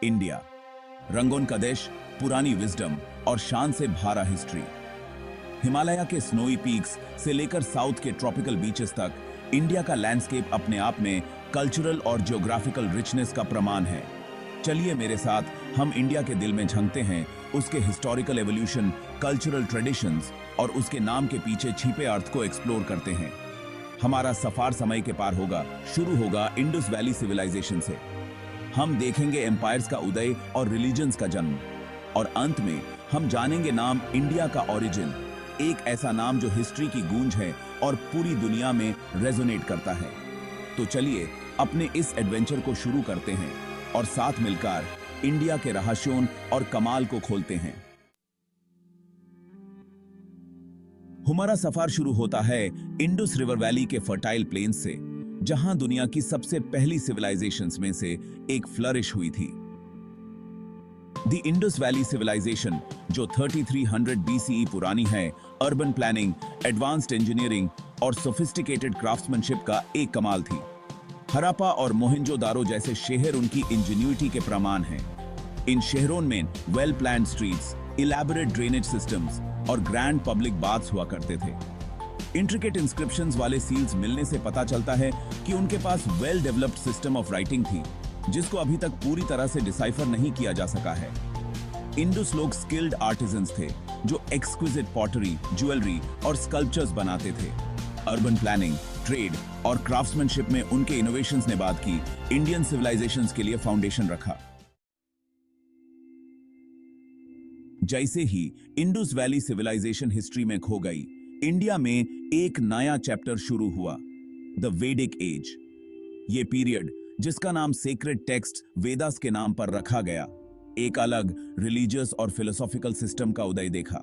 India, रंगोन का देश, पुरानी विजडम और शान से भरा हिस्ट्री। हिमालय के स्नोई पीक्स से लेकर साउथ के ट्रॉपिकल बीचेस तक इंडिया का लैंडस्केप अपने आप में कल्चरल और जियोग्राफिकल रिचनेस का प्रमाण है। चलिए मेरे साथ हम इंडिया के दिल में झांकते हैं, उसके हिस्टोरिकल एवोल्यूशन, कल्चरल ट्रेडिशंस और उसके नाम के पीछे छिपे अर्थ को एक्सप्लोर करते हैं। हमारा सफर समय के पार होगा, शुरू होगा इंडस वैली सिविलाइजेशन से। हम देखेंगे एम्पायर्स का उदय और रिलीजन्स का जन्म, और अंत में हम जानेंगे नाम इंडिया का ओरिजिन, एक ऐसा नाम जो हिस्ट्री की गूंज है और पूरी दुनिया में रेजोनेट करता है। तो चलिए अपने इस एडवेंचर को शुरू करते हैं और साथ मिलकर इंडिया के रहस्यों और कमाल को खोलते हैं। हमारा सफर शुरू होता है इंडस रिवर वैली के फर्टाइल प्लेन्स से, जहां दुनिया की सबसे पहली सिविलाइजेशंस में से एक फ्लरिश हुई थी। द इंडस वैली सिविलाइजेशन, जो 3300 BCE पुरानी है, अर्बन प्लानिंग, एडवांस्ड इंजीनियरिंग और सोफिस्टिकेटेड क्राफ्ट्समैनशिप का एक कमाल थी। हरापा और मोहनजोदारो जैसे शहर उनकी इंजीन्यूटी के प्रमाण हैं। इन शहरों में well planned streets, elaborate drainage systems और ग्रैंड पब्लिक बाथ्स हुआ करते थे। इंट्रिकेट इंस्क्रिप्शंस वाले सील्स मिलने से पता चलता है कि उनके पास well developed system of writing थी, जिसको अभी तक पूरी तरह से डिसाइफर नहीं किया जा सका है। इंडस लोग स्किल्ड आर्टिजन्स थे, जो एक्सक्विजिट पॉटरी, ज्वेलरी और स्कल्पचर्स बनाते थे। अर्बन प्लानिंग, ट्रेड और क्राफ्ट्समैनशिप में उनके इनोवेशंस ने बाद की इंडियन सिविलाइजेशंस के लिए फाउंडेशन रखा। जैसे ही इंडस वैली सिविलाइजेशन हिस्ट्री में खो गई, इंडिया में एक नया चैप्टर शुरू हुआ, द वैदिक एज। ये पीरियड, जिसका नाम सेक्रेड टेक्स्ट वेदास के नाम पर रखा गया, एक अलग रिलीजियस और फिलोसॉफिकल सिस्टम का उदय देखा।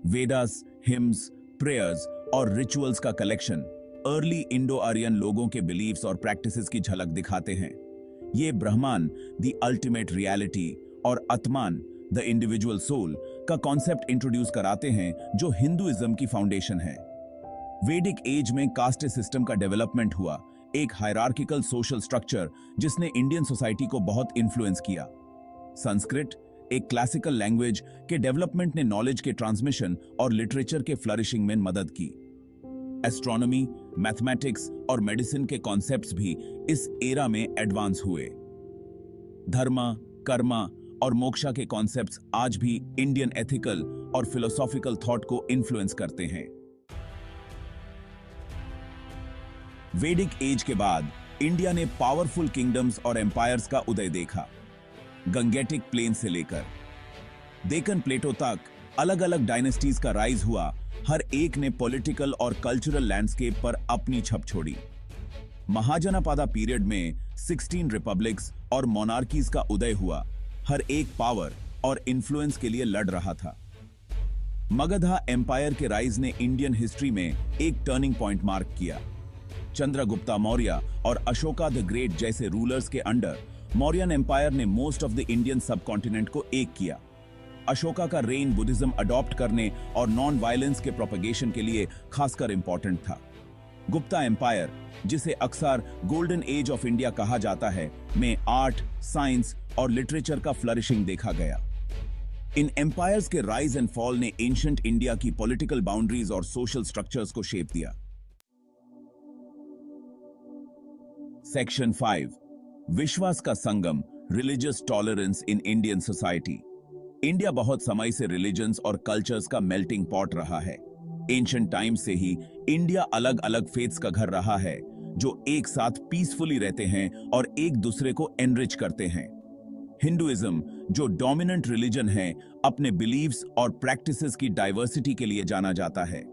वेदास, हिम्स, प्रेयर्स और रिचुअल्स का कलेक्शन अर्ली इंडो आर्यन लोगों के बिलीफ्स और प्रैक्टिसेस की झलक दिखाते हैं। ये ब्रह्मान, द अल्टीमेट रियलिटी, और आत्मान, द इंडिविजुअल सोल का कॉन्सेप्ट इंट्रोड्यूस कराते हैं, जो हिंदुइज्म की फाउंडेशन है। वैदिक एज में कास्ट सिस्टम का डेवलपमेंट हुआ, एक हायरार्किकल सोशल स्ट्रक्चर जिसने इंडियन सोसाइटी को बहुत इन्फ्लुएंस किया। संस्कृत, एक क्लासिकल लैंग्वेज के डेवलपमेंट ने नॉलेज के ट्रांसमिशन और लिटरेचर के फ्लरिशिंग में मदद की। एस्ट्रोनॉमी, मैथमेटिक्स और मेडिसिन के कॉन्सेप्ट्स भी इस एरा में एडवांस हुए। धर्म, कर्म और मोक्षा के कॉन्सेप्ट्स आज भी इंडियन एथिकल और फिलोसॉफिकल थॉट को इन्फ्लुएंस करते हैं। वैदिक एज के बाद इंडिया ने पावरफुल किंगडम्स और एम्पायर्स का उदय देखा। गंगेटिक प्लेन से लेकर डेक्कन प्लेटो तक अलग अलग डायनेस्टीज का राइज हुआ, हर एक ने पॉलिटिकल और कल्चरल लैंडस्केप पर अपनी छप छोड़ी। महाजनपद पीरियड में 16 रिपब्लिक्स और मोनार्कीज का उदय हुआ, हर एक पावर और इन्फ्लुएंस के लिए लड़ रहा था। मगधा एम्पायर के राइज ने इंडियन हिस्ट्री में एक टर्निंग पॉइंट मार्क किया। चंद्रगुप्ता मौर्य और अशोका द ग्रेट जैसे रूलर्स के अंडर मौर्यन एम्पायर ने most of the Indian subcontinent को एक किया। अशोका का रेन बुद्धिज्म अडॉप्ट करने और नॉन वायलेंस के प्रोपेगेशन के लिए खासकर इंपॉर्टेंट था। गुप्ता एम्पायर, जिसे अक्सर गोल्डन एज ऑफ इंडिया कहा जाता है, में आर्ट, साइंस और लिटरेचर का फ्लरिशिंग देखा गया। इन एम्पायर्स के राइज एंड फॉल ने एंशिएंट इंडिया की पॉलिटिकल बाउंड्रीज और सोशल स्ट्रक्चर्स को शेप दिया। सेक्शन 5, विश्वास का संगम, religious tolerance in Indian society. India बहुत समय से रिलीजन्स और कल्चर्स का मेल्टिंग पॉट रहा है। एंशिएंट टाइम से ही इंडिया अलग अलग फेथ्स का घर रहा है, जो एक साथ पीसफुली रहते हैं और एक दूसरे को एनरिच करते हैं। हिंदुइज्म, जो डोमिनेंट रिलीजन है, अपने बिलीव्स और प्रैक्टिसेस की डाइवर्सिटी के लिए जाना जाता है।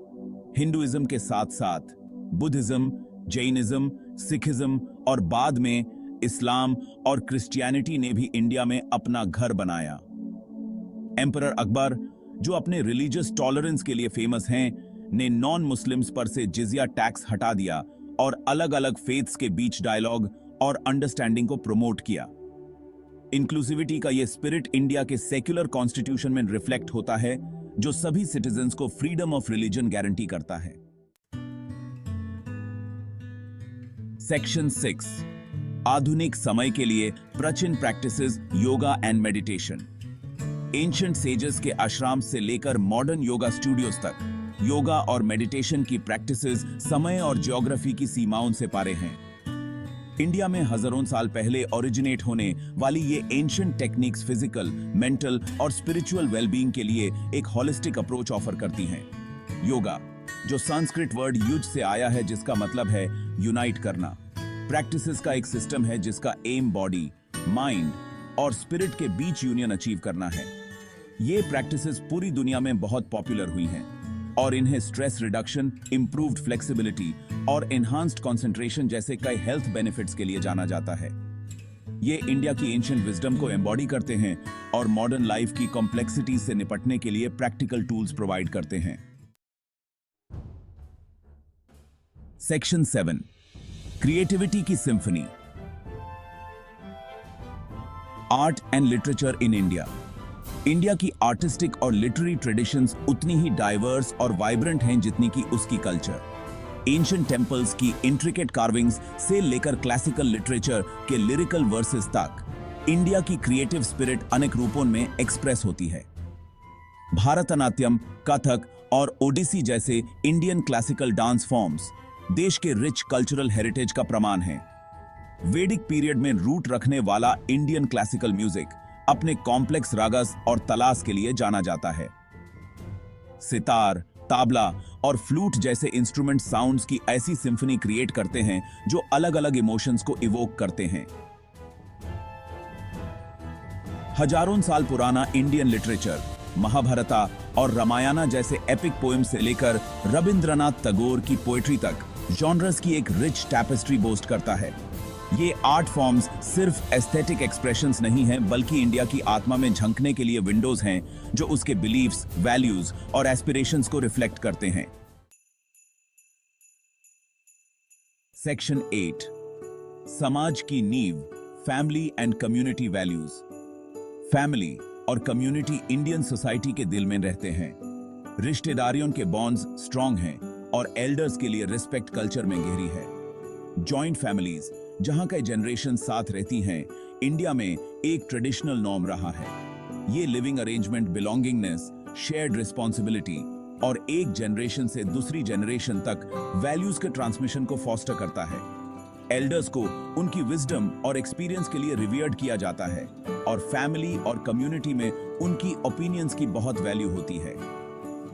हिंदुइज्म के साथ साथ बुद्धिज्म, जैनिज्म, सिखिज्म और बाद में इस्लाम और क्रिश्चियनिटी ने भी इंडिया में अपना घर बनाया। एम्परर अकबर, जो अपने रिलीजियस टॉलरेंस के लिए फेमस हैं, ने नॉन मुस्लिम्स पर से जिजिया टैक्स हटा दिया और अलग अलग फेथ्स के बीच डायलॉग और अंडरस्टैंडिंग को प्रमोट किया। इंक्लूसिविटी का यह स्पिरिट इंडिया के सेक्युलर कॉन्स्टिट्यूशन में रिफ्लेक्ट होता है, जो सभी सिटीजन्स को फ्रीडम ऑफ रिलीजन गारंटी करता है। सेक्शन 6, आधुनिक समय के लिए प्राचीन practices yoga and meditation. Ancient sages के आश्रम से लेकर मॉडर्न योगा स्टूडियोज तक योगा और मेडिटेशन की प्रैक्टिसेस समय और ज्योग्राफी की सीमाओं से पारे हैं। इंडिया में हजारों साल पहले ओरिजिनेट होने वाली ये एंशिएंट टेक्निक्स फिजिकल, मेंटल और स्पिरिचुअल वेलबींग के लिए एक होलिस्टिक अप्रोच ऑफर करती हैं। योगा, जो संस्कृत वर्ड युज से आया है जिसका मतलब है यूनाइट करना, प्रैक्टिसेस का एक सिस्टम है जिसका एम बॉडी, माइंड और स्पिरिट के बीच यूनियन अचीव करना है। ये प्रैक्टिसेस पूरी दुनिया में बहुत पॉपुलर हुई हैं और इन्हें स्ट्रेस रिडक्शन, इंप्रूव्ड फ्लेक्सिबिलिटी और एनहांस्ड कंसंट्रेशन जैसे कई हेल्थ बेनिफिट्स के लिए जाना जाता है। ये इंडिया की एंशिएंट विजडम को एम्बॉडी करते हैं और मॉडर्न लाइफ की कॉम्प्लेक्सिटी से निपटने के लिए प्रैक्टिकल टूल्स प्रोवाइड करते हैं। सेक्शन 7, क्रिएटिविटी की symphony. Art and literature in India. India की आर्टिस्टिक और लिटरेरी ट्रेडिशंस उतनी ही डाइवर्स और वाइब्रेंट हैं जितनी की उसकी कल्चर। एंशिएंट टेंपल्स की इंट्रिकेट कार्विंग्स से लेकर क्लासिकल लिटरेचर के लिरिकल वर्सेस तक इंडिया की क्रिएटिव स्पिरिट अनेक रूपों में एक्सप्रेस होती है। भारतनाट्यम, कथक और ओडिसी जैसे इंडियन क्लासिकल डांस फॉर्म्स देश के रिच कल्चरल हेरिटेज का प्रमाण हैं। वैदिक पीरियड में रूट रखने वाला इंडियन क्लासिकल म्यूजिक अपने कॉम्प्लेक्स रागस और तलास के लिए जाना जाता है। सितार, ताबला और फ्लूट जैसे इंस्ट्रूमेंट साउंड्स की ऐसी सिम्फनी क्रिएट करते हैं जो अलग अलग इमोशंस को इवोक करते हैं। हजारों साल पुराना इंडियन लिटरेचर, महाभारता और रामायण जैसे एपिक पोएम से लेकर रविंद्रनाथ टैगोर की पोएट्री तक जॉनर्स की एक रिच टैपेस्ट्री बोस्ट करता है। ये आर्ट फॉर्म्स सिर्फ एस्थेटिक एक्सप्रेशंस नहीं हैं, बल्कि इंडिया की आत्मा में झांकने के लिए विंडोज हैं जो उसके बिलीफ्स, वैल्यूज और एस्पिरेशंस को रिफ्लेक्ट करते हैं। सेक्शन 8, समाज की नींव, family and community values. Family और कम्युनिटी इंडियन सोसाइटी के दिल में रहते हैं। रिश्तेदारियों के बॉन्ड्स स्ट्रांग हैं और एल्डर्स के लिए रिस्पेक्ट कल्चर में गहरी है। जॉइंट फैमिलीज जहां कई जनरेशन साथ रहती हैं, इंडिया में एक ट्रेडिशनल नॉर्म रहा है। ये living arrangement belongingness, shared responsibility और एक जनरेशन से दूसरी जनरेशन तक वैल्यूज के ट्रांसमिशन को फॉस्टर करता है। एल्डर्स को उनकी विजडम और एक्सपीरियंस के लिए रिवियर्ड किया जाता है और फैमिली और कम्युनिटी में उनकी ओपिनियंस की बहुत वैल्यू होती है।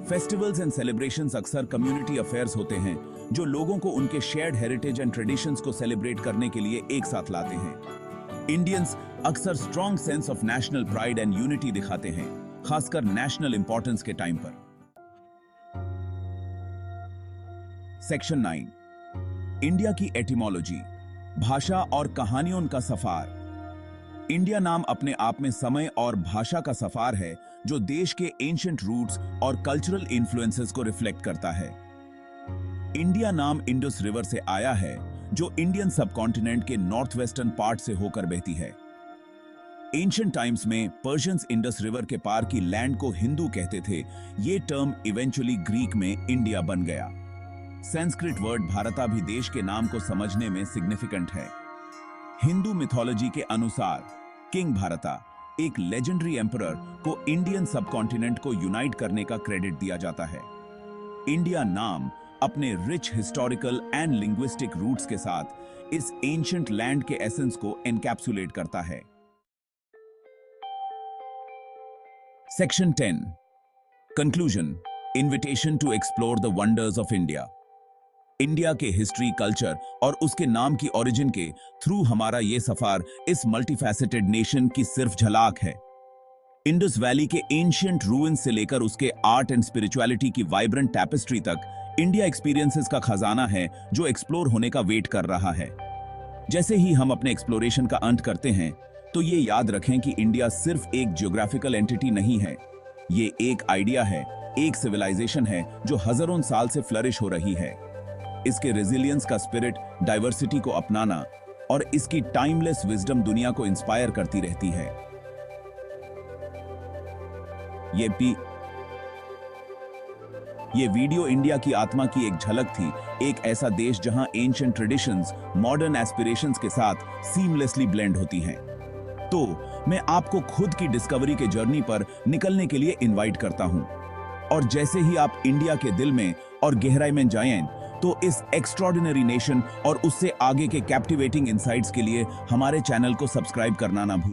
फेस्टिवल्स एंड सेलिब्रेशंस अक्सर कम्युनिटी अफेयर्स होते हैं जो लोगों को उनके शेयर्ड हेरिटेज एंड ट्रेडिशंस को सेलिब्रेट करने के लिए एक साथ लाते हैं। इंडियंस अक्सर strong sense of national pride and unity दिखाते हैं, खासकर नेशनल इंपॉर्टेंस के टाइम पर। सेक्शन 9, इंडिया की एटिमोलॉजी, भाषा और कहानियों का सफर। इंडिया नाम अपने आप में समय और भाषा का सफर है जो देश के एंशिएंट रूट्स और कल्चरल इन्फ्लुएंसेस को रिफ्लेक्ट करता है। इंडिया नाम इंडस रिवर से आया है जो इंडियन सबकॉन्टिनेंट के नॉर्थ वेस्टर्न पार्ट से होकर बहती है। एंशिएंट टाइम्स में पर्शियंस इंडस रिवर के पार की लैंड को हिंदू कहते थे। ये टर्म इवेंचुअली ग्रीक में इंडिया बन गया। संस्कृत वर्ड भारता भी देश के नाम को समझने में सिग्निफिकेंट है। हिंदू मिथोलॉजी के अनुसार किंग भारता, एक लेजेंडरी एम्परर को इंडियन सबकॉन्टिनेंट को यूनाइट करने का क्रेडिट दिया जाता है। इंडिया नाम अपने rich historical and linguistic roots के साथ इस एंशिएंट लैंड के एसेंस को एनकैप्सुलेट करता है। Section 10, conclusion, invitation to explore the wonders of India. India के हिस्ट्री, कल्चर और उसके नाम की ओरिजिन के थ्रू हमारा ये सफर इस मल्टीफैसेटेड नेशन की सिर्फ झलक है। इंडस वैली के एंशिएंट रूइंस से लेकर उसके आर्ट एंड स्पिरिचुअलिटी की वाइब्रेंट टैपेस्ट्री तक इंडिया एक्सपीरियंसेस का खजाना है जो एक्सप्लोर होने का वेट कर रहा है। जैसे ही हम अपने एक्सप्लोरेशन का अंत करते हैं तो ये याद रखें कि इंडिया सिर्फ एक ज्योग्राफिकल एंटिटी नहीं है, ये एक आइडिया है, एक सिविलाइजेशन है जो हजारों साल से फ्लरिश हो रही है। इसके रेजिलियंस का स्पिरिट, डाइवर्सिटी को अपनाना और इसकी टाइमलेस विजडम दुनिया को इंस्पायर करती रहती है। ये ये वीडियो इंडिया की आत्मा की एक झलक थी, एक ऐसा देश जहां एंशिएंट ट्रेडिशंस मॉडर्न एस्पिरेशंस के साथ सीमलेसली ब्लेंड होती हैं। तो मैं आपको खुद की डिस्कवरी के जर्नी पर निकलने के लिए इनवाइट करता हूं। और जैसे ही आप इंडिया के दिल में और गहराई में जाएं, तो इस एक्स्ट्रॉर्डिनरी नेशन और उससे आगे के कैप्टिवेटिंग इनसाइट्स के लिए हमारे चैनल को सब्सक्राइब करना ना भूलें।